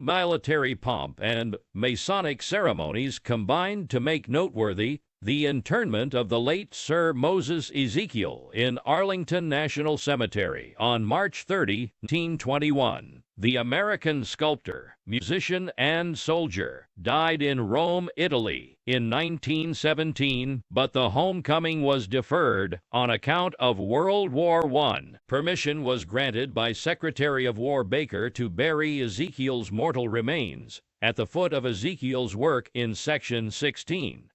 Military pomp and Masonic ceremonies combined to make noteworthy the internment of the late Sir Moses Ezekiel in Arlington National Cemetery on March 30, 1921. The American sculptor, musician, and soldier died in Rome, Italy in 1917, but the homecoming was deferred on account of World War I. Permission was granted by Secretary of War Baker to bury Ezekiel's mortal remains at the foot of Ezekiel's work in Section 16.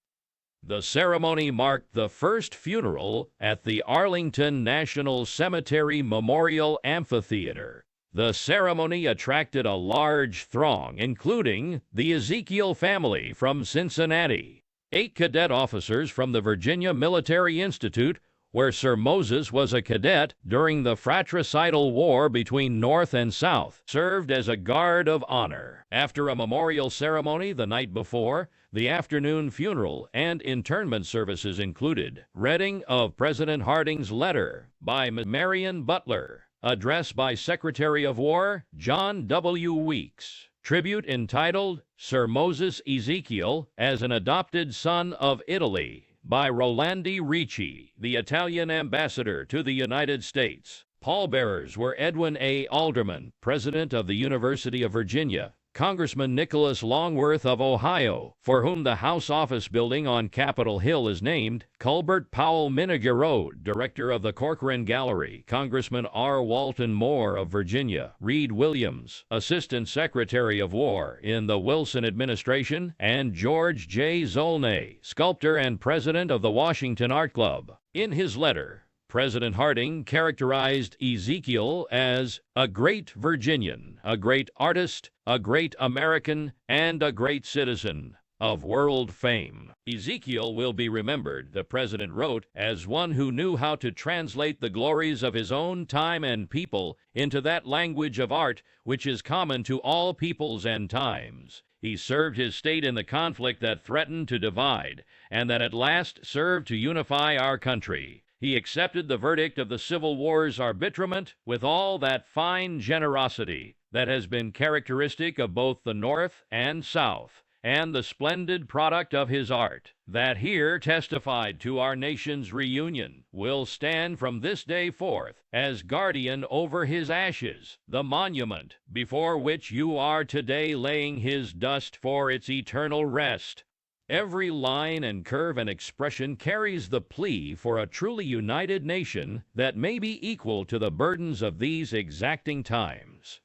The ceremony marked the first funeral at the Arlington National Cemetery Memorial Amphitheater. The ceremony attracted a large throng, including the Ezekiel family from Cincinnati, 8 cadet officers from the Virginia Military Institute, where Sir Moses was a cadet during the fratricidal war between North and South, served as a guard of honor. After a memorial ceremony the night before, the afternoon funeral and internment services included reading of President Harding's letter by Marion Butler, address by Secretary of War John W. Weeks, tribute entitled Sir Moses Ezekiel as an Adopted Son of Italy by Rolandi Ricci, the Italian ambassador to the United States. Pallbearers were Edwin A. Alderman, president of the University of Virginia, Congressman Nicholas Longworth of Ohio, for whom the House Office Building on Capitol Hill is named, Culbert Powell Minigirode, director of the Corcoran Gallery, Congressman R. Walton Moore of Virginia, Reed Williams, Assistant Secretary of War in the Wilson administration, and George J. Zolnay, sculptor and president of the Washington Art Club. In his letter, President Harding characterized Ezekiel as a great Virginian, a great artist, a great American, and a great citizen of world fame. Ezekiel will be remembered, the president wrote, as one who knew how to translate the glories of his own time and people into that language of art which is common to all peoples and times. He served his state in the conflict that threatened to divide, and that at last served to unify our country. He accepted the verdict of the Civil War's arbitrament with all that fine generosity that has been characteristic of both the North and South, and the splendid product of his art, that here testified to our nation's reunion, will stand from this day forth as guardian over his ashes, the monument before which you are today laying his dust for its eternal rest. Every line and curve and expression carries the plea for a truly united nation that may be equal to the burdens of these exacting times.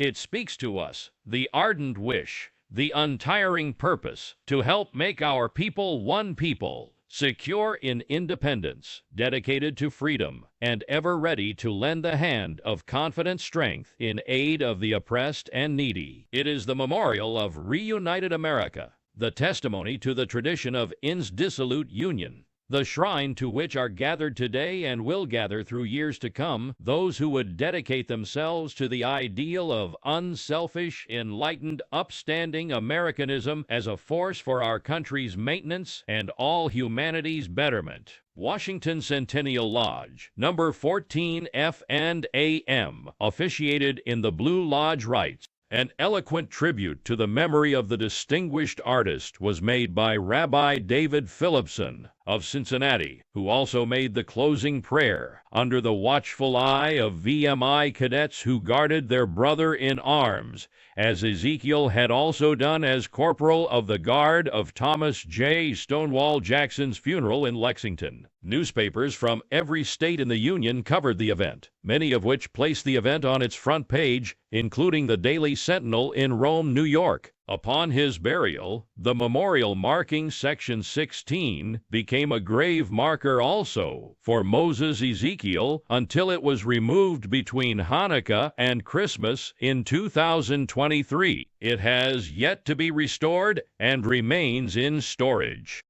It speaks to us the ardent wish, the untiring purpose to help make our people one people, secure in independence, dedicated to freedom, and ever ready to lend the hand of confident strength in aid of the oppressed and needy. It is the memorial of reunited America, the testimony to the tradition of indissolute union, the shrine to which are gathered today and will gather through years to come those who would dedicate themselves to the ideal of unselfish, enlightened, upstanding Americanism as a force for our country's maintenance and all humanity's betterment. Washington Centennial Lodge, number 14 F and AM, officiated in the Blue Lodge rites. An eloquent tribute to the memory of the distinguished artist was made by Rabbi David Phillipson of Cincinnati, who also made the closing prayer under the watchful eye of VMI cadets who guarded their brother in arms, as Ezekiel had also done as corporal of the guard of Thomas J. Stonewall Jackson's funeral in Lexington. Newspapers from every state in the Union covered the event, many of which placed the event on its front page, including the Daily Sentinel in Rome, New York. Upon his burial, the memorial marking Section 16 became a grave marker also for Moses Ezekiel until it was removed between Hanukkah and Christmas in 2023. It has yet to be restored and remains in storage.